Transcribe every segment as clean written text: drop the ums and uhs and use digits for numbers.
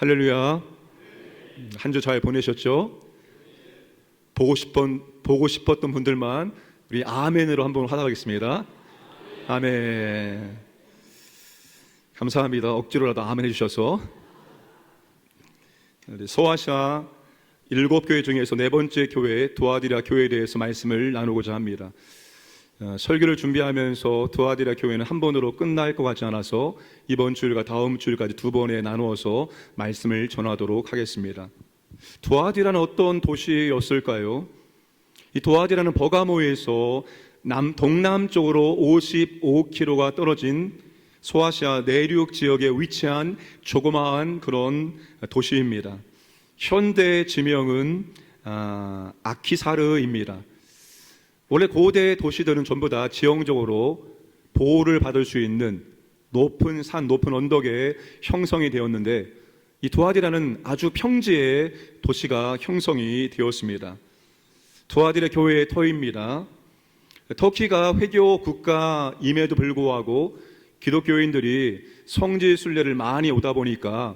할렐루야. 한 주 잘 보내셨죠? 보고 싶었던 분들만 우리 아멘으로 한번 하다 가겠습니다. 아멘. 감사합니다. 억지로라도 아멘 해주셔서. 소아시아 7교회 중에서 4번째 교회 두아디라 교회에 대해서 말씀을 나누고자 합니다. 설교를 준비하면서 두아디라 교회는 한 번으로 끝날 것 같지 않아서 이번 주일과 다음 주일까지 2번에 나누어서 말씀을 전하도록 하겠습니다. 두아디라는 어떤 도시였을까요? 이 두아디라는 버가모에서 동남쪽으로 55km가 떨어진 소아시아 내륙 지역에 위치한 조그마한 그런 도시입니다. 현대 지명은 아키사르입니다. 원래 고대 도시들은 전부 다 지형적으로 보호를 받을 수 있는 높은 산, 높은 언덕에 형성이 되었는데 이 두아디라는 아주 평지의 도시가 형성이 되었습니다. 두아디라 교회의 터입니다. 터키가 회교 국가임에도 불구하고 기독교인들이 성지 순례를 많이 오다 보니까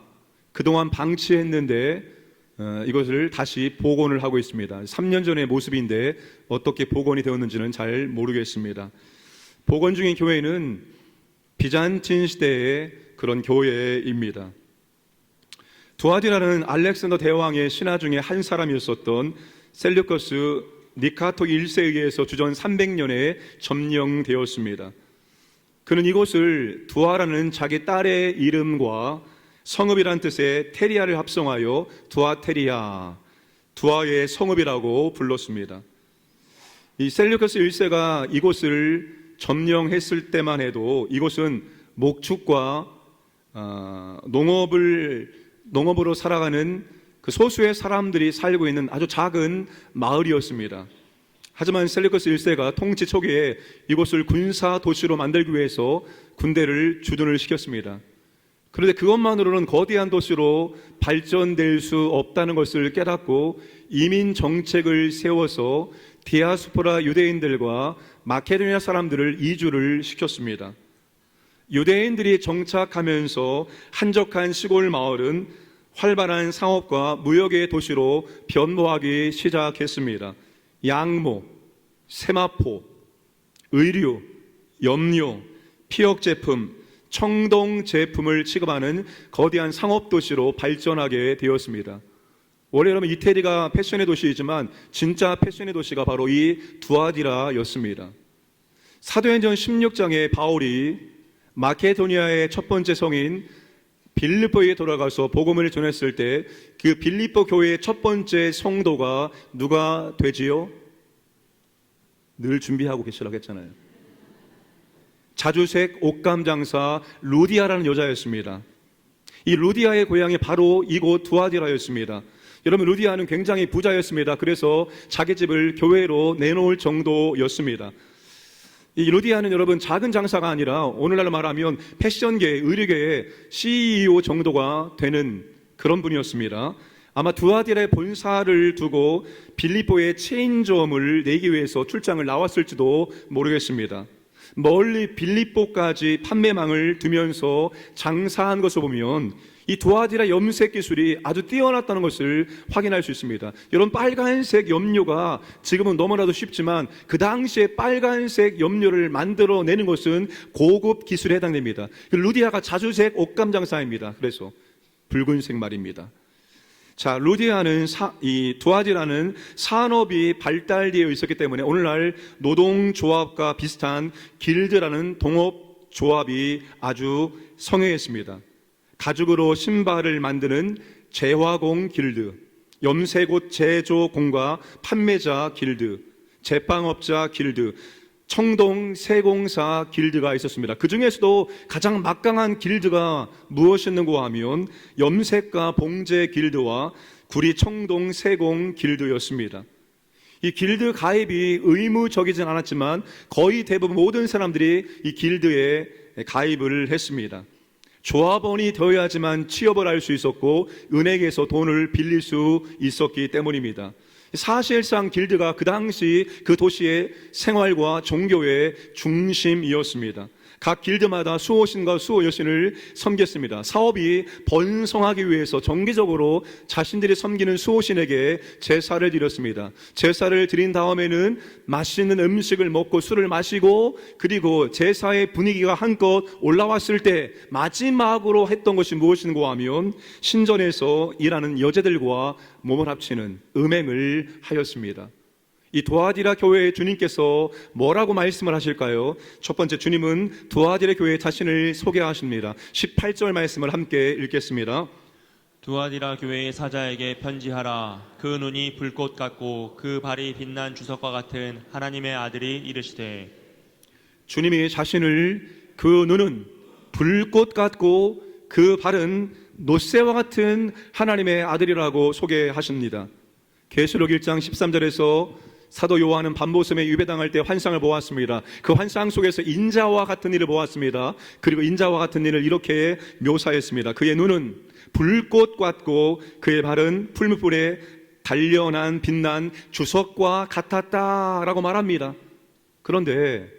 그동안 방치했는데 이것을 다시 복원을 하고 있습니다. 3년 전의 모습인데 어떻게 복원이 되었는지는 잘 모르겠습니다. 복원 중인 교회는 비잔틴 시대의 그런 교회입니다. 두아디라는 알렉산더 대왕의 신하 중에 한 사람이었었던 셀류커스 니카토 1세에 의해서 주전 300년에 점령되었습니다. 그는 이곳을 두아라는 자기 딸의 이름과 성읍이란 뜻의 테리아를 합성하여 두아테리아, 두아의 성읍이라고 불렀습니다. 이 셀류커스 1세가 이곳을 점령했을 때만 해도 이곳은 목축과 농업으로 살아가는 그 소수의 사람들이 살고 있는 아주 작은 마을이었습니다. 하지만 셀류커스 1세가 통치 초기에 이곳을 군사 도시로 만들기 위해서 군대를 주둔을 시켰습니다. 그런데 그것만으로는 거대한 도시로 발전될 수 없다는 것을 깨닫고 이민 정책을 세워서 디아스포라 유대인들과 마케도니아 사람들을 이주를 시켰습니다. 유대인들이 정착하면서 한적한 시골 마을은 활발한 상업과 무역의 도시로 변모하기 시작했습니다. 양모, 세마포, 의류, 염료, 피혁 제품, 청동 제품을 취급하는 거대한 상업도시로 발전하게 되었습니다. 원래 여러분 이태리가 패션의 도시이지만 진짜 패션의 도시가 바로 이 두아디라였습니다. 사도행전 16장에 바울이 마케도니아의 첫 번째 성인 빌립보에 돌아가서 복음을 전했을 때 그 빌립보 교회의 첫 번째 성도가 누가 되지요? 늘 준비하고 계시라고 했잖아요. 자주색 옷감 장사 루디아라는 여자였습니다. 이 루디아의 고향이 바로 이곳 두아디라였습니다. 여러분 루디아는 굉장히 부자였습니다. 그래서 자기 집을 교회로 내놓을 정도였습니다. 이 루디아는 여러분 작은 장사가 아니라 오늘날로 말하면 패션계, 의류계의 CEO 정도가 되는 그런 분이었습니다. 아마 두아디라의 본사를 두고 빌립보의 체인점을 내기 위해서 출장을 나왔을지도 모르겠습니다. 멀리 빌립보까지 판매망을 두면서 장사한 것을 보면 이 두아디라 염색 기술이 아주 뛰어났다는 것을 확인할 수 있습니다. 여러분 빨간색 염료가 지금은 너무나도 쉽지만 그 당시에 빨간색 염료를 만들어내는 것은 고급 기술에 해당됩니다. 루디아가 자주색 옷감 장사입니다. 그래서 붉은색 말입니다. 자, 이 두아디라는 산업이 발달되어 있었기 때문에 오늘날 노동조합과 비슷한 길드라는 동업조합이 아주 성행했습니다. 가죽으로 신발을 만드는 제화공 길드, 염색옷 제조공과 판매자 길드, 제빵업자 길드, 청동 세공사 길드가 있었습니다. 그 중에서도 가장 막강한 길드가 무엇이었는가 하면 염색가 봉제 길드와 구리 청동 세공 길드였습니다. 이 길드 가입이 의무적이진 않았지만 거의 대부분 모든 사람들이 이 길드에 가입을 했습니다. 조합원이 되어야지만 취업을 할 수 있었고 은행에서 돈을 빌릴 수 있었기 때문입니다. 사실상 길드가 그 당시 그 도시의 생활과 종교의 중심이었습니다. 각 길드마다 수호신과 수호여신을 섬겼습니다. 사업이 번성하기 위해서 정기적으로 자신들이 섬기는 수호신에게 제사를 드렸습니다. 제사를 드린 다음에는 맛있는 음식을 먹고 술을 마시고, 그리고 제사의 분위기가 한껏 올라왔을 때 마지막으로 했던 것이 무엇인가 하면 신전에서 일하는 여자들과 몸을 합치는 음행을 하였습니다. 이 두아디라 교회의 주님께서 뭐라고 말씀을 하실까요? 첫 번째, 주님은 두아디라 교회 자신을 소개하십니다. 18절 말씀을 함께 읽겠습니다. 두아디라 교회의 사자에게 편지하라. 그 눈이 불꽃 같고 그 발이 빛난 주석과 같은 하나님의 아들이 이르시되. 주님이 자신을 그 눈은 불꽃 같고 그 발은 놋새와 같은 하나님의 아들이라고 소개하십니다. 계시록 1장 13절에서 사도 요한은 밤보섬에 유배당할 때 환상을 보았습니다. 그 환상 속에서 인자와 같은 일을 보았습니다. 그리고 인자와 같은 일을 이렇게 묘사했습니다. 그의 눈은 불꽃 같고 그의 발은 풀무불에 단련한 빛난 주석과 같았다라고 말합니다. 그런데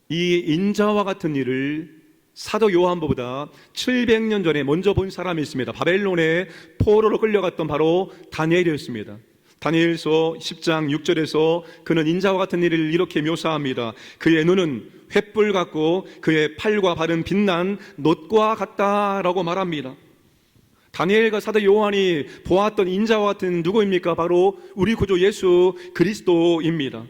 이 인자와 같은 일을 사도 요한보다 700년 전에 먼저 본 사람이 있습니다. 바벨론에 포로로 끌려갔던 바로 다니엘이었습니다. 다니엘서 10장 6절에서 그는 인자와 같은 일을 이렇게 묘사합니다. 그의 눈은 횃불 같고 그의 팔과 발은 빛난 놋과 같다라고 말합니다. 다니엘과 사도 요한이 보았던 인자와 같은 누구입니까? 바로 우리 구주 예수 그리스도입니다.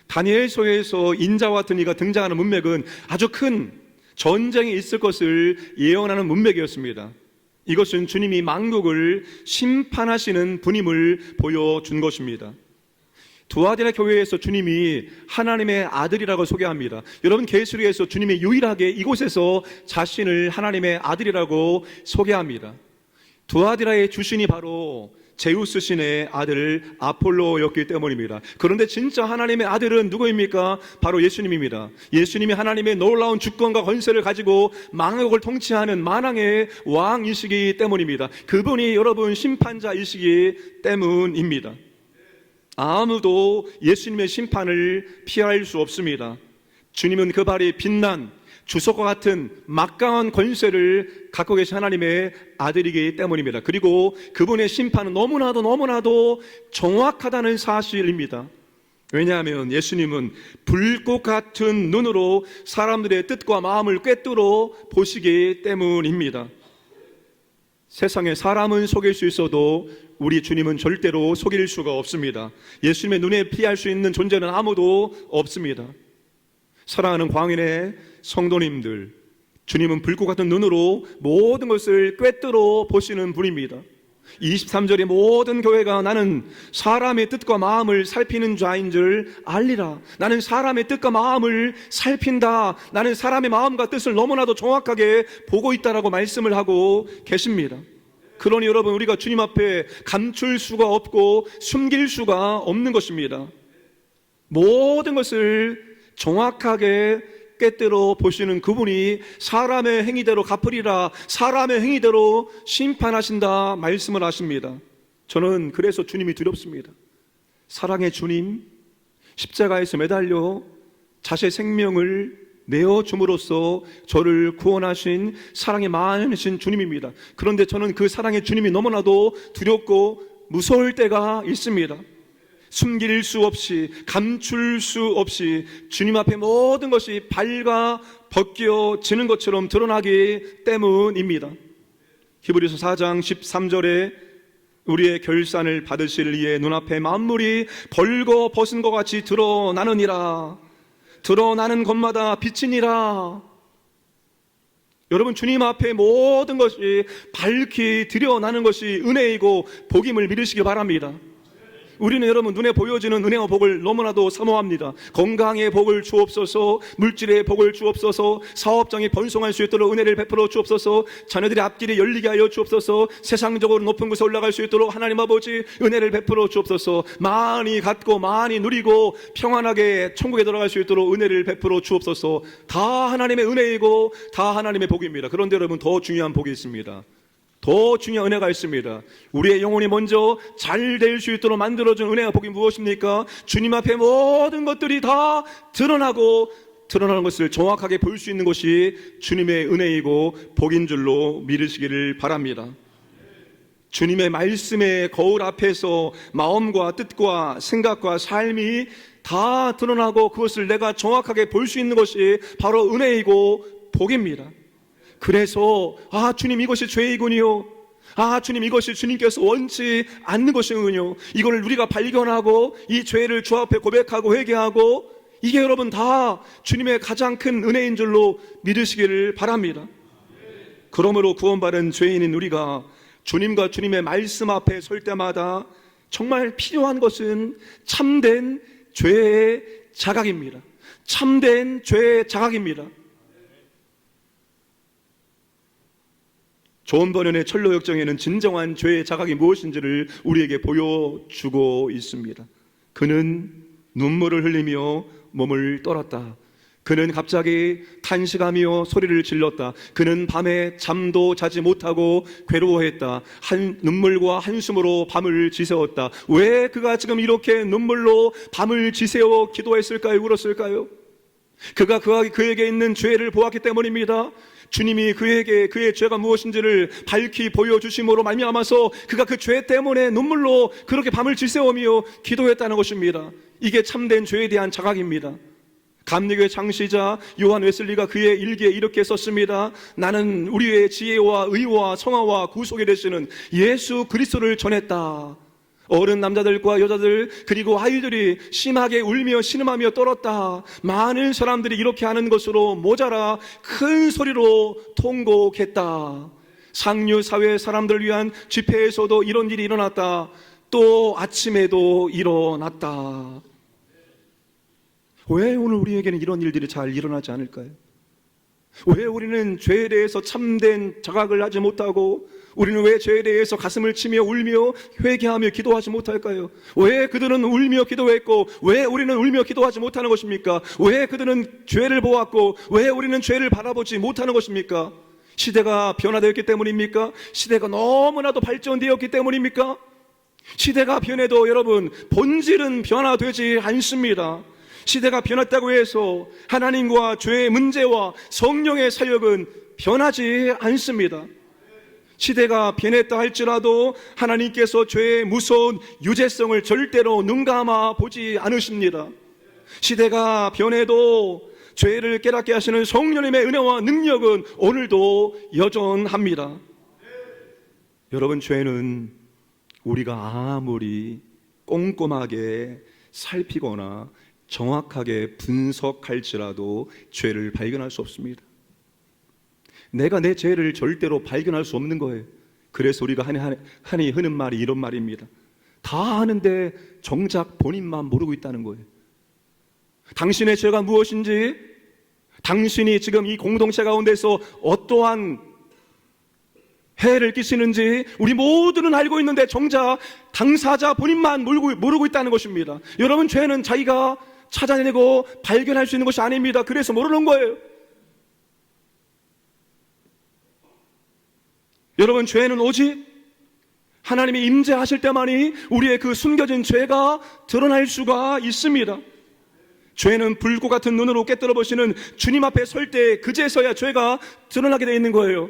다니엘서에서 인자와 같은 이가 등장하는 문맥은 아주 큰 전쟁이 있을 것을 예언하는 문맥이었습니다. 이것은 주님이 만국을 심판하시는 분임을 보여준 것입니다. 두아디라 교회에서 주님이 하나님의 아들이라고 소개합니다. 여러분, 계시록에서 주님이 유일하게 이곳에서 자신을 하나님의 아들이라고 소개합니다. 두아디라의 주신이 바로 제우스 신의 아들 아폴로였기 때문입니다. 그런데 진짜 하나님의 아들은 누구입니까? 바로 예수님입니다. 예수님이 하나님의 놀라운 주권과 권세를 가지고 만국을 통치하는 만왕의 왕이시기 때문입니다. 그분이 여러분 심판자이시기 때문입니다. 아무도 예수님의 심판을 피할 수 없습니다. 주님은 그 발이 빛난 주석과 같은 막강한 권세를 갖고 계신 하나님의 아들이기 때문입니다. 그리고 그분의 심판은 너무나도 정확하다는 사실입니다. 왜냐하면 예수님은 불꽃 같은 눈으로 사람들의 뜻과 마음을 꿰뚫어 보시기 때문입니다. 세상에 사람은 속일 수 있어도 우리 주님은 절대로 속일 수가 없습니다. 예수님의 눈에 피할 수 있는 존재는 아무도 없습니다. 사랑하는 광인의 성도님들, 주님은 불꽃 같은 눈으로 모든 것을 꿰뚫어 보시는 분입니다. 23절의 모든 교회가 나는 사람의 뜻과 마음을 살피는 자인 줄 알리라. 나는 사람의 뜻과 마음을 살핀다. 나는 사람의 마음과 뜻을 너무나도 정확하게 보고 있다라고 말씀을 하고 계십니다. 그러니 여러분, 우리가 주님 앞에 감출 수가 없고 숨길 수가 없는 것입니다. 모든 것을 정확하게 꿰뚫어 보시는 그분이 사람의 행위대로 갚으리라, 사람의 행위대로 심판하신다 말씀을 하십니다. 저는 그래서 주님이 두렵습니다. 사랑의 주님, 십자가에서 매달려 자신의 생명을 내어줌으로써 저를 구원하신 사랑의 많으신 주님입니다. 그런데 저는 그 사랑의 주님이 너무나도 두렵고 무서울 때가 있습니다. 숨길 수 없이, 감출 수 없이 주님 앞에 모든 것이 발가 벗겨지는 것처럼 드러나기 때문입니다. 히브리서 4장 13절에 우리의 결산을 받으실 이의 눈앞에 만물이 벌거 벗은 것 같이 드러나느니라. 드러나는 것마다 빛이니라. 여러분, 주님 앞에 모든 것이 밝히 드러나는 것이 은혜이고 복임을 믿으시기 바랍니다. 우리는 여러분 눈에 보여지는 은혜와 복을 너무나도 사모합니다. 건강의 복을 주옵소서, 물질의 복을 주옵소서, 사업장이 번성할 수 있도록 은혜를 베풀어 주옵소서, 자녀들의 앞길이 열리게 하여 주옵소서, 세상적으로 높은 곳에 올라갈 수 있도록 하나님 아버지 은혜를 베풀어 주옵소서, 많이 갖고 많이 누리고 평안하게 천국에 들어갈 수 있도록 은혜를 베풀어 주옵소서. 다 하나님의 은혜이고 다 하나님의 복입니다. 그런데 여러분, 더 중요한 복이 있습니다. 더 중요한 은혜가 있습니다. 우리의 영혼이 먼저 잘 될 수 있도록 만들어준 은혜와 복이 무엇입니까? 주님 앞에 모든 것들이 다 드러나고 드러나는 것을 정확하게 볼 수 있는 것이 주님의 은혜이고 복인 줄로 믿으시기를 바랍니다. 주님의 말씀의 거울 앞에서 마음과 뜻과 생각과 삶이 다 드러나고 그것을 내가 정확하게 볼 수 있는 것이 바로 은혜이고 복입니다. 그래서 주님 이것이 죄이군요. 주님 이것이 주님께서 원치 않는 것이군요. 이걸 우리가 발견하고 이 죄를 주 앞에 고백하고 회개하고 이게 여러분 다 주님의 가장 큰 은혜인 줄로 믿으시기를 바랍니다. 그러므로 구원받은 죄인인 우리가 주님과 주님의 말씀 앞에 설 때마다 정말 필요한 것은 참된 죄의 자각입니다. 참된 죄의 자각입니다. 존 버년의 철로 역정에는 진정한 죄의 자각이 무엇인지를 우리에게 보여주고 있습니다. 그는 눈물을 흘리며 몸을 떨었다. 그는 갑자기 탄식하며 소리를 질렀다. 그는 밤에 잠도 자지 못하고 괴로워했다. 눈물과 한숨으로 밤을 지새웠다. 왜 그가 지금 이렇게 눈물로 밤을 지새워 기도했을까요? 울었을까요? 그가 그에게 있는 죄를 보았기 때문입니다. 주님이 그에게 그의 죄가 무엇인지를 밝히 보여주심으로 말미암아서 그가 그 죄 때문에 눈물로 그렇게 밤을 지새우며 기도했다는 것입니다. 이게 참된 죄에 대한 자각입니다. 감리교의 창시자 요한 웨슬리가 그의 일기에 이렇게 썼습니다. 나는 우리의 지혜와 의와 성화와 구속이 되시는 예수 그리스도를 전했다. 어른 남자들과 여자들 그리고 아이들이 심하게 울며 신음하며 떨었다. 많은 사람들이 이렇게 하는 것으로 모자라 큰 소리로 통곡했다. 상류 사회 사람들을 위한 집회에서도 이런 일이 일어났다. 또 아침에도 일어났다. 왜 오늘 우리에게는 이런 일들이 잘 일어나지 않을까요? 왜 우리는 죄에 대해서 참된 자각을 하지 못하고 우리는 왜 죄에 대해서 가슴을 치며 울며 회개하며 기도하지 못할까요? 왜 그들은 울며 기도했고 왜 우리는 울며 기도하지 못하는 것입니까? 왜 그들은 죄를 보았고 왜 우리는 죄를 바라보지 못하는 것입니까? 시대가 변화되었기 때문입니까? 시대가 너무나도 발전되었기 때문입니까? 시대가 변해도 여러분 본질은 변화되지 않습니다. 시대가 변했다고 해서 하나님과 죄의 문제와 성령의 사역은 변하지 않습니다. 시대가 변했다 할지라도 하나님께서 죄의 무서운 유죄성을 절대로 눈감아 보지 않으십니다. 시대가 변해도 죄를 깨닫게 하시는 성령님의 은혜와 능력은 오늘도 여전합니다. 여러분, 죄는 우리가 아무리 꼼꼼하게 살피거나 정확하게 분석할지라도 죄를 발견할 수 없습니다. 내가 내 죄를 절대로 발견할 수 없는 거예요. 그래서 우리가 흔히 하는 말이 이런 말입니다. 다 아는데 정작 본인만 모르고 있다는 거예요. 당신의 죄가 무엇인지, 당신이 지금 이 공동체 가운데서 어떠한 해를 끼치는지 우리 모두는 알고 있는데 정작 당사자 본인만 모르고 있다는 것입니다. 여러분, 죄는 자기가 찾아내고 발견할 수 있는 것이 아닙니다. 그래서 모르는 거예요. 여러분, 죄는 오직 하나님이 임재하실 때만이 우리의 그 숨겨진 죄가 드러날 수가 있습니다. 죄는 불꽃 같은 눈으로 깨뜨려 보시는 주님 앞에 설 때 그제서야 죄가 드러나게 되어 있는 거예요.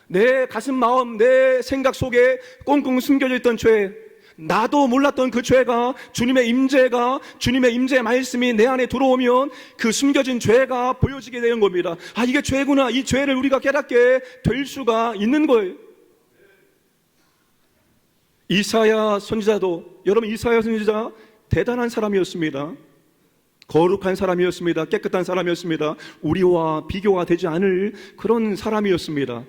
내 가슴 마음, 내 생각 속에 꽁꽁 숨겨져 있던 죄, 나도 몰랐던 그 죄가 주님의 임재 말씀이 내 안에 들어오면 그 숨겨진 죄가 보여지게 되는 겁니다. 이게 죄구나. 이 죄를 우리가 깨닫게 될 수가 있는 거예요. 이사야 선지자도, 여러분, 이사야 선지자 대단한 사람이었습니다. 거룩한 사람이었습니다. 깨끗한 사람이었습니다. 우리와 비교가 되지 않을 그런 사람이었습니다.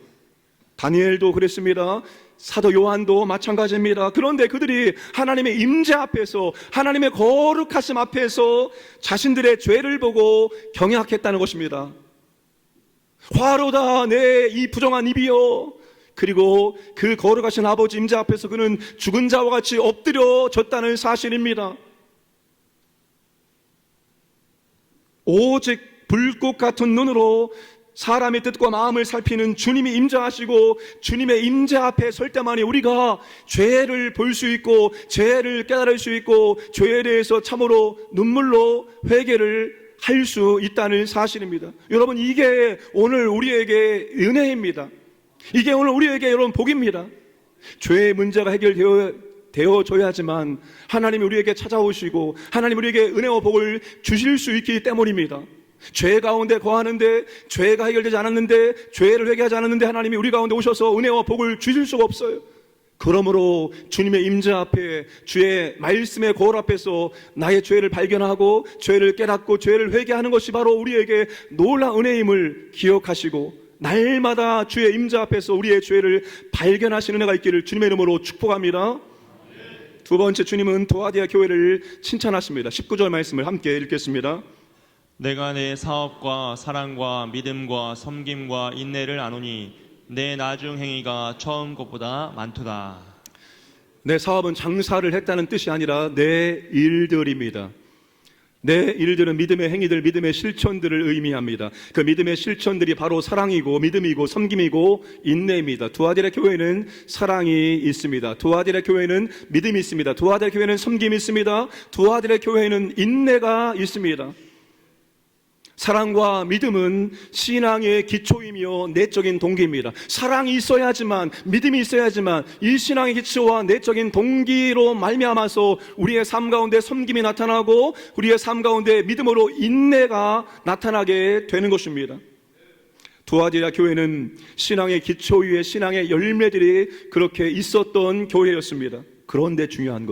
다니엘도 그랬습니다. 사도 요한도 마찬가지입니다. 그런데 그들이 하나님의 임재 앞에서, 하나님의 거룩하심 앞에서 자신들의 죄를 보고 경외했다는 것입니다. 화로다 내 이 부정한 입이여. 그리고 그 거룩하신 아버지 임재 앞에서 그는 죽은 자와 같이 엎드려졌다는 사실입니다. 오직 불꽃 같은 눈으로 사람의 뜻과 마음을 살피는 주님이 임재하시고 주님의 임재 앞에 설 때만이 우리가 죄를 볼 수 있고 죄를 깨달을 수 있고 죄에 대해서 참으로 눈물로 회개를 할 수 있다는 사실입니다. 여러분, 이게 오늘 우리에게 은혜입니다. 이게 오늘 우리에게 여러분 복입니다. 죄의 문제가 되어져야지만 하나님이 우리에게 찾아오시고 하나님 우리에게 은혜와 복을 주실 수 있기 때문입니다. 죄 가운데 거하는데 죄가 해결되지 않았는데 죄를 회개하지 않았는데 하나님이 우리 가운데 오셔서 은혜와 복을 주실 수가 없어요. 그러므로 주님의 임재 앞에 주의 말씀의 거울 앞에서 나의 죄를 발견하고 죄를 깨닫고 죄를 회개하는 것이 바로 우리에게 놀라운 은혜임을 기억하시고 날마다 주의 임재 앞에서 우리의 죄를 발견하시는 은혜가 있기를 주님의 이름으로 축복합니다. 두 번째, 주님은 두아디아 교회를 칭찬하십니다. 19절 말씀을 함께 읽겠습니다. 내가 내 사업과 사랑과 믿음과 섬김과 인내를 아노니 내 나중 행위가 처음 것보다 많도다. 내 사업은 장사를 했다는 뜻이 아니라 내 일들입니다. 내 일들은 믿음의 행위들, 믿음의 실천들을 의미합니다. 그 믿음의 실천들이 바로 사랑이고 믿음이고 섬김이고 인내입니다. 두아디라 교회는 사랑이 있습니다. 두아디라 교회는 믿음이 있습니다. 두아디라 교회는 섬김이 있습니다. 두아디라 교회는 인내가 있습니다. 사랑과 믿음은 신앙의 기초이며 내적인 동기입니다. 사랑이 있어야지만, 믿음이 있어야지만 이 신앙의 기초와 내적인 동기로 말미암아서 우리의 삶 가운데 섬김이 나타나고 우리의 삶 가운데 믿음으로 인내가 나타나게 되는 것입니다. 두아디라 교회는 신앙의 기초 위에 신앙의 열매들이 그렇게 있었던 교회였습니다. 그런데 중요한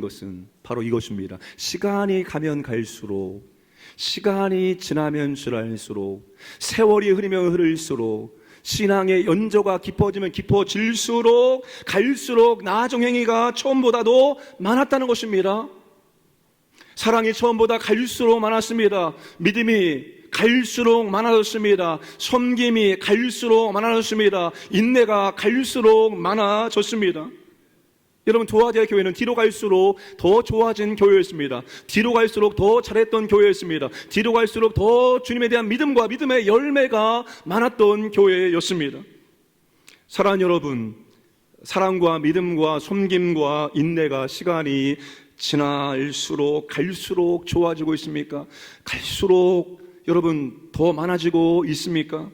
것은 바로 이것입니다. 시간이 가면 갈수록, 시간이 지나면 지날수록, 세월이 흐르면 흐를수록, 신앙의 연조가 깊어지면 깊어질수록 갈수록 나중 행위가 처음보다도 많았다는 것입니다. 사랑이 처음보다 갈수록 많았습니다. 믿음이 갈수록 많아졌습니다. 섬김이 갈수록 많아졌습니다. 인내가 갈수록 많아졌습니다. 여러분, 두아디아 교회는 뒤로 갈수록 더 좋아진 교회였습니다. 뒤로 갈수록 더 잘했던 교회였습니다. 뒤로 갈수록 더 주님에 대한 믿음과 믿음의 열매가 많았던 교회였습니다. 사랑하는 여러분, 사랑과 믿음과 섬김과 인내가 시간이 지날수록 갈수록 좋아지고 있습니까? 갈수록 여러분 더 많아지고 있습니까?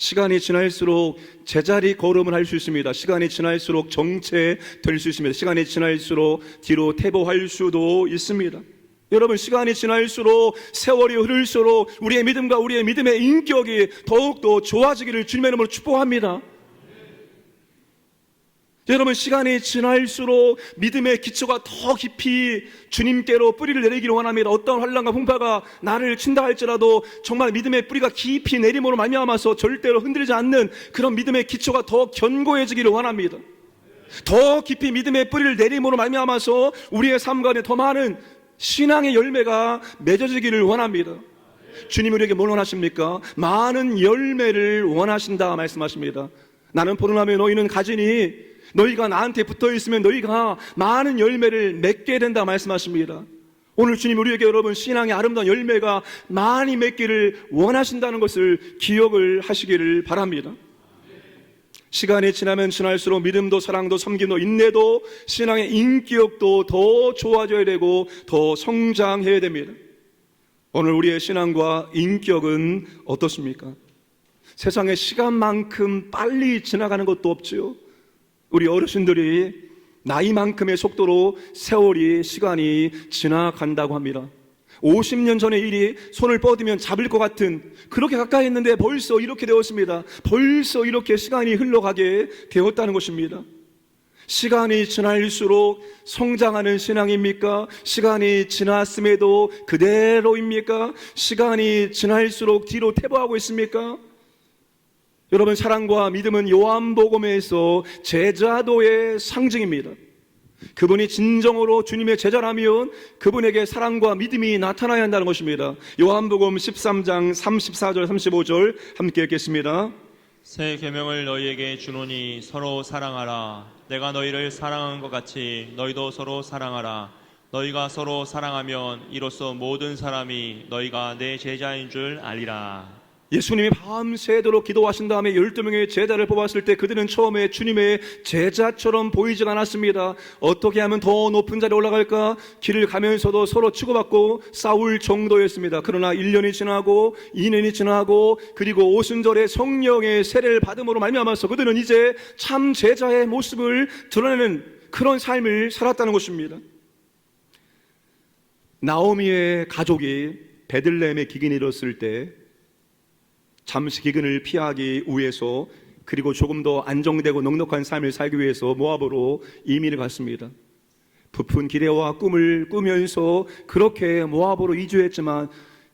시간이 지날수록 제자리 걸음을 할 수 있습니다. 시간이 지날수록 정체될 수 있습니다. 시간이 지날수록 뒤로 퇴보할 수도 있습니다. 여러분, 시간이 지날수록 세월이 흐를수록 우리의 믿음과 우리의 믿음의 인격이 더욱더 좋아지기를 주님의 이름으로 축복합니다. 여러분, 시간이 지날수록 믿음의 기초가 더 깊이 주님께로 뿌리를 내리기를 원합니다. 어떤 환난과 풍파가 나를 친다 할지라도 정말 믿음의 뿌리가 깊이 내림으로 말미암아서 절대로 흔들리지 않는 그런 믿음의 기초가 더 견고해지기를 원합니다. 더 깊이 믿음의 뿌리를 내림으로 말미암아서 우리의 삶 가운데 더 많은 신앙의 열매가 맺어지기를 원합니다. 주님 우리에게 뭘 원하십니까? 많은 열매를 원하신다 말씀하십니다. 나는 포도나무에 너희는 가지니 너희가 나한테 붙어있으면 너희가 많은 열매를 맺게 된다 말씀하십니다. 오늘 주님 우리에게 여러분 신앙의 아름다운 열매가 많이 맺기를 원하신다는 것을 기억을 하시기를 바랍니다. 시간이 지나면 지날수록 믿음도 사랑도 섬김도 인내도 신앙의 인격도 더 좋아져야 되고 더 성장해야 됩니다. 오늘 우리의 신앙과 인격은 어떻습니까? 세상에 시간만큼 빨리 지나가는 것도 없지요. 우리 어르신들이 나이만큼의 속도로 세월이 시간이 지나간다고 합니다. 50년 전의 일이 손을 뻗으면 잡을 것 같은 그렇게 가까이 있는데 벌써 이렇게 되었습니다. 벌써 이렇게 시간이 흘러가게 되었다는 것입니다. 시간이 지날수록 성장하는 신앙입니까? 시간이 지났음에도 그대로입니까? 시간이 지날수록 뒤로 퇴보하고 있습니까? 여러분, 사랑과 믿음은 요한복음에서 제자도의 상징입니다. 그분이 진정으로 주님의 제자라면 그분에게 사랑과 믿음이 나타나야 한다는 것입니다. 요한복음 13장 34절 35절 함께 읽겠습니다. 새 계명을 너희에게 주노니 서로 사랑하라. 내가 너희를 사랑한 것 같이 너희도 서로 사랑하라. 너희가 서로 사랑하면 이로써 모든 사람이 너희가 내 제자인 줄 알리라. 예수님이 밤새도록 기도하신 다음에 12명의 제자를 뽑았을 때 그들은 처음에 주님의 제자처럼 보이지 않았습니다. 어떻게 하면 더 높은 자리에 올라갈까? 길을 가면서도 서로 치고받고 싸울 정도였습니다. 그러나 1년이 지나고 2년이 지나고 그리고 오순절에 성령의 세례를 받음으로 말미암아서 그들은 이제 참 제자의 모습을 드러내는 그런 삶을 살았다는 것입니다. 나오미의 가족이 베들레헴에 기근이 일었을 때 잠시 기근을 피하기 위해서 그리고 조금 더 안정되고 넉넉한 삶을 살기 위해서 모압으로 이민을 갔습니다. 부푼 기대와 꿈을 꾸면서 그렇게 모압으로 이주했지만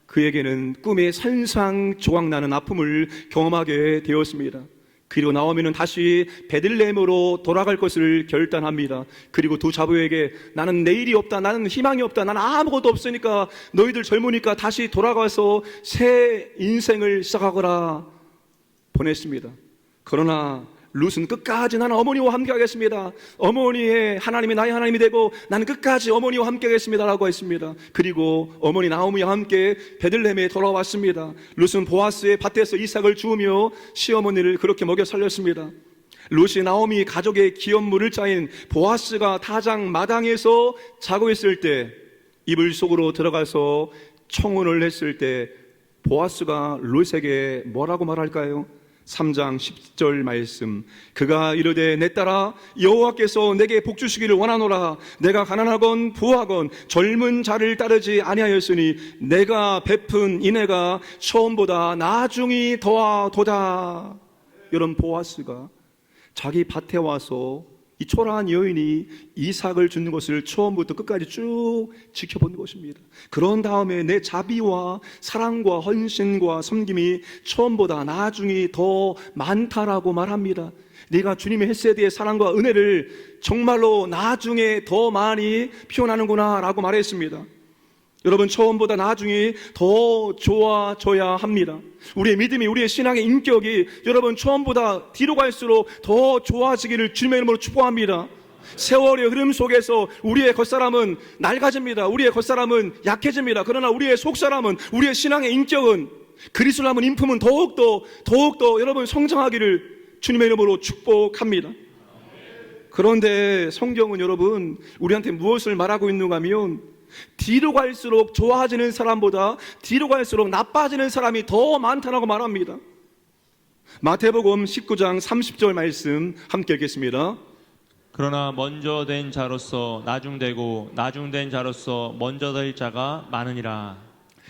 그에게는 꿈에 산산조각나는 아픔을 경험하게 되었습니다. 그리고 나오미는 다시 베들레헴으로 돌아갈 것을 결단합니다. 그리고 두 자부에게 나는 내일이 없다, 나는 희망이 없다, 나는 아무것도 없으니까 너희들 젊으니까 다시 돌아가서 새 인생을 시작하거라 보냈습니다. 그러나 룻은 끝까지 나는 어머니와 함께 하겠습니다. 어머니의 하나님이 나의 하나님이 되고 나는 끝까지 어머니와 함께 하겠습니다 라고 했습니다. 그리고 어머니 나오미와 함께 베들레헴에 돌아왔습니다. 룻은 보아스의 밭에서 이삭을 주우며 시어머니를 그렇게 먹여 살렸습니다. 룻이 나오미 가족의 기업물을 짜인 보아스가 타작 마당에서 자고 있을 때 이불 속으로 들어가서 청혼을 했을 때 보아스가 룻에게 뭐라고 말할까요? 3장 10절 말씀, 그가 이르되 내 딸아 여호와께서 내게 복 주시기를 원하노라. 내가 가난하건 부하건 젊은 자를 따르지 아니하였으니 내가 베푼 인애가 처음보다 나중이 더하도다. 이런 보아스가 자기 밭에 와서 이 초라한 여인이 이삭을 주는 것을 처음부터 끝까지 쭉 지켜본 것입니다. 그런 다음에 내 자비와 사랑과 헌신과 섬김이 처음보다 나중이 더 많다라고 말합니다. 네가 주님의 헤세드의 사랑과 은혜를 정말로 나중에 더 많이 표현하는구나 라고 말했습니다. 여러분, 처음보다 나중에 더 좋아져야 합니다. 우리의 믿음이, 우리의 신앙의 인격이 여러분 처음보다 뒤로 갈수록 더 좋아지기를 주님의 이름으로 축복합니다. 세월의 흐름 속에서 우리의 겉사람은 낡아집니다. 우리의 겉사람은 약해집니다. 그러나 우리의 속사람은, 우리의 신앙의 인격은, 그리스도를 남은 인품은 더욱더 여러분 성장하기를 주님의 이름으로 축복합니다. 그런데 성경은 여러분 우리한테 무엇을 말하고 있는가 하면 뒤로 갈수록 좋아지는 사람보다 뒤로 갈수록 나빠지는 사람이 더 많다고 말합니다. 마태복음 19장 30절 말씀 함께 읽겠습니다. 그러나 먼저 된 자로서 나중되고 나중된 자로서 먼저 될 자가 많으니라.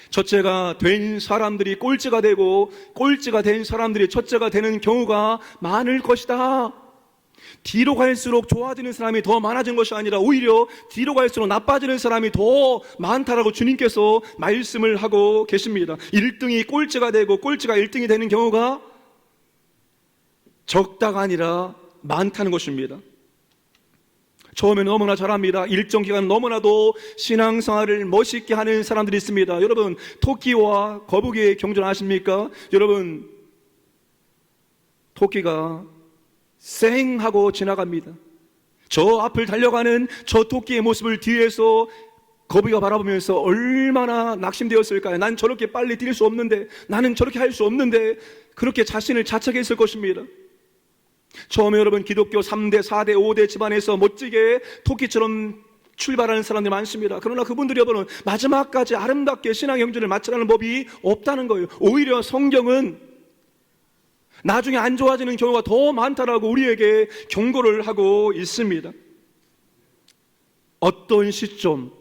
첫째가 된 사람들이 꼴찌가 되고 꼴찌가 된 사람들이 첫째가 되는 경우가 많을 것이다. 뒤로 갈수록 좋아지는 사람이 더 많아진 것이 아니라 오히려 뒤로 갈수록 나빠지는 사람이 더 많다라고 주님께서 말씀을 하고 계십니다. 1등이 꼴찌가 되고 꼴찌가 1등이 되는 경우가 적다가 아니라 많다는 것입니다. 처음에 너무나 잘합니다. 일정 기간 너무나도 신앙생활을 멋있게 하는 사람들이 있습니다. 여러분, 토끼와 거북이의 경전 아십니까? 여러분, 토끼가 쌩 하고 지나갑니다. 저 앞을 달려가는 저 토끼의 모습을 뒤에서 거북이가 바라보면서 얼마나 낙심되었을까요? 난 저렇게 빨리 뛸 수 없는데, 나는 저렇게 할 수 없는데, 그렇게 자신을 자책했을 것입니다. 처음에 여러분 기독교 3대, 4대, 5대 집안에서 멋지게 토끼처럼 출발하는 사람들이 많습니다. 그러나 그분들이 여러분 마지막까지 아름답게 신앙 경전을 마치라는 법이 없다는 거예요. 오히려 성경은 나중에 안 좋아지는 경우가 더 많다라고 우리에게 경고를 하고 있습니다. 어떤 시점,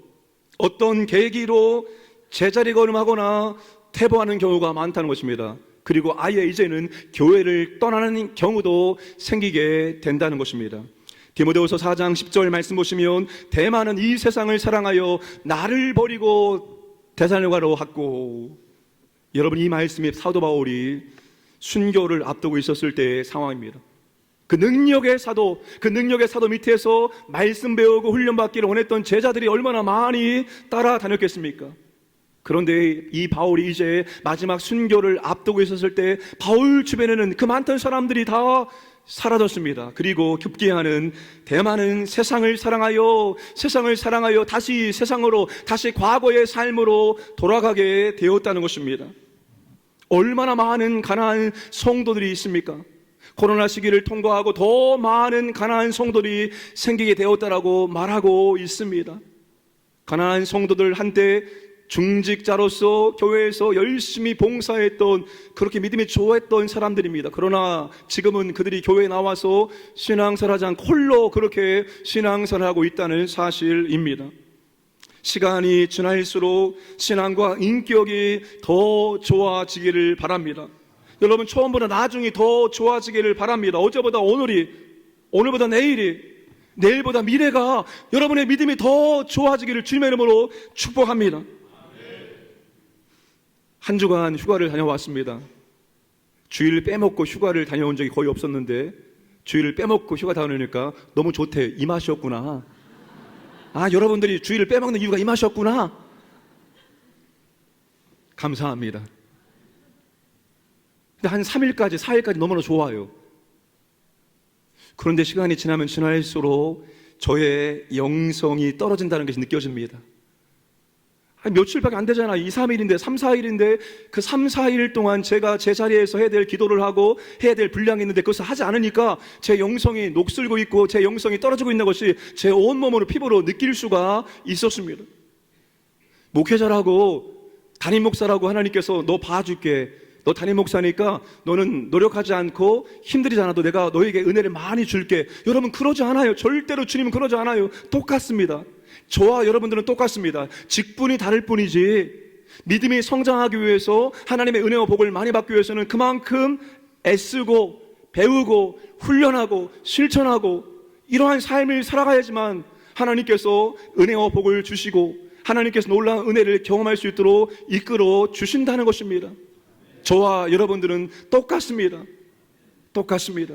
어떤 계기로 제자리 걸음하거나 퇴보하는 경우가 많다는 것입니다. 그리고 아예 이제는 교회를 떠나는 경우도 생기게 된다는 것입니다. 디모데후서 4장 10절 말씀 보시면 대만은 이 세상을 사랑하여 나를 버리고 데살로니가로 갔고, 여러분 이 말씀이 사도 바울이 순교를 앞두고 있었을 때의 상황입니다. 그 능력의 사도 밑에서 말씀 배우고 훈련받기를 원했던 제자들이 얼마나 많이 따라다녔겠습니까? 그런데 이 바울이 이제 마지막 순교를 앞두고 있었을 때 바울 주변에는 그 많던 사람들이 다 사라졌습니다. 그리고 급기야는 대만은 세상을 사랑하여 다시 세상으로, 다시 과거의 삶으로 돌아가게 되었다는 것입니다. 얼마나 많은 가난한 성도들이 있습니까? 코로나 시기를 통과하고 더 많은 가난한 성도들이 생기게 되었다라고 말하고 있습니다. 가난한 성도들 한때 중직자로서 교회에서 열심히 봉사했던, 그렇게 믿음이 좋았던 사람들입니다. 그러나 지금은 그들이 교회에 나와서 신앙생활 하지 않고 홀로 그렇게 신앙생활을 하고 있다는 사실입니다. 시간이 지날수록 신앙과 인격이 더 좋아지기를 바랍니다. 여러분, 처음보다 나중에 더 좋아지기를 바랍니다. 어제보다 오늘이, 오늘보다 내일이, 내일보다 미래가, 여러분의 믿음이 더 좋아지기를 주님의 이름으로 축복합니다. 한 주간 휴가를 다녀왔습니다. 주일을 빼먹고 휴가를 다녀온 적이 거의 없었는데 주일을 빼먹고 휴가 다녀오니까 너무 좋대. 이 맛이었구나. 아, 여러분들이 주일을 빼먹는 이유가 이 맛이었구나. 감사합니다. 근데 한 3일까지 4일까지 너무나 좋아요. 그런데 시간이 지나면 지날수록 저의 영성이 떨어진다는 것이 느껴집니다. 며칠밖에 안 되잖아. 2, 3일인데, 3, 4일인데 그 3, 4일 동안 제가 제 자리에서 해야 될 기도를 하고 해야 될 분량이 있는데 그것을 하지 않으니까 제 영성이 녹슬고 있고 제 영성이 떨어지고 있는 것이 제 온몸으로 피부로 느낄 수가 있었습니다. 목회자라고, 담임 목사라고 하나님께서 너 봐줄게. 너 담임 목사니까 너는 노력하지 않고 힘들이지 않아도 내가 너에게 은혜를 많이 줄게. 여러분, 그러지 않아요. 절대로 주님은 그러지 않아요. 똑같습니다. 저와 여러분들은 똑같습니다. 직분이 다를 뿐이지 믿음이 성장하기 위해서, 하나님의 은혜와 복을 많이 받기 위해서는 그만큼 애쓰고 배우고 훈련하고 실천하고 이러한 삶을 살아가야지만 하나님께서 은혜와 복을 주시고 하나님께서 놀라운 은혜를 경험할 수 있도록 이끌어 주신다는 것입니다. 저와 여러분들은 똑같습니다. 똑같습니다.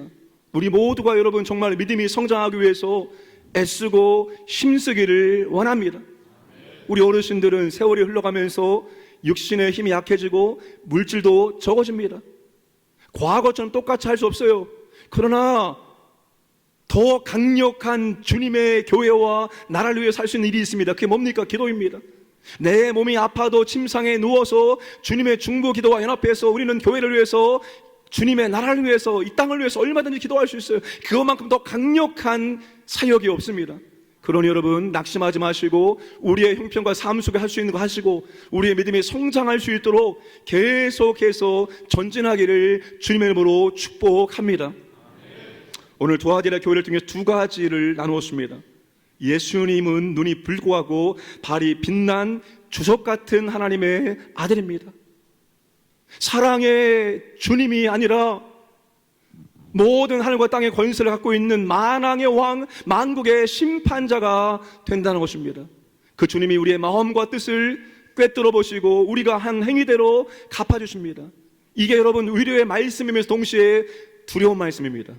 우리 모두가 여러분 정말 믿음이 성장하기 위해서 애쓰고 힘쓰기를 원합니다. 우리 어르신들은 세월이 흘러가면서 육신의 힘이 약해지고 물질도 적어집니다. 과거처럼 똑같이 할 수 없어요. 그러나 더 강력한 주님의 교회와 나라를 위해 살 수 있는 일이 있습니다. 그게 뭡니까? 기도입니다. 내 몸이 아파도 침상에 누워서 주님의 중보 기도와 연합해서 우리는 교회를 위해서, 주님의 나라를 위해서, 이 땅을 위해서 얼마든지 기도할 수 있어요. 그것만큼 더 강력한 사역이 없습니다. 그러니 여러분, 낙심하지 마시고 우리의 형편과 삶 속에 할 수 있는 거 하시고 우리의 믿음이 성장할 수 있도록 계속해서 전진하기를 주님의 이름으로 축복합니다. 오늘 두아디라 교회를 통해 두 가지를 나누었습니다. 예수님은 눈이 불구하고 발이 빛난 주석 같은 하나님의 아들입니다. 사랑의 주님이 아니라 모든 하늘과 땅의 권세를 갖고 있는 만왕의 왕, 만국의 심판자가 된다는 것입니다. 그 주님이 우리의 마음과 뜻을 꿰뚫어 보시고 우리가 한 행위대로 갚아주십니다. 이게 여러분 위로의 말씀이면서 동시에 두려운 말씀입니다.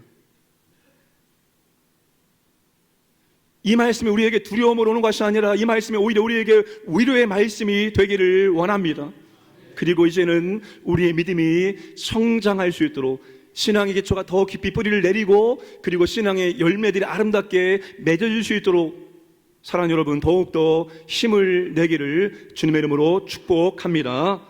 이 말씀이 우리에게 두려움으로 오는 것이 아니라 이 말씀이 오히려 우리에게 위로의 말씀이 되기를 원합니다. 그리고 이제는 우리의 믿음이 성장할 수 있도록 신앙의 기초가 더 깊이 뿌리를 내리고 그리고 신앙의 열매들이 아름답게 맺어질 수 있도록 사랑하는 여러분 더욱더 힘을 내기를 주님의 이름으로 축복합니다.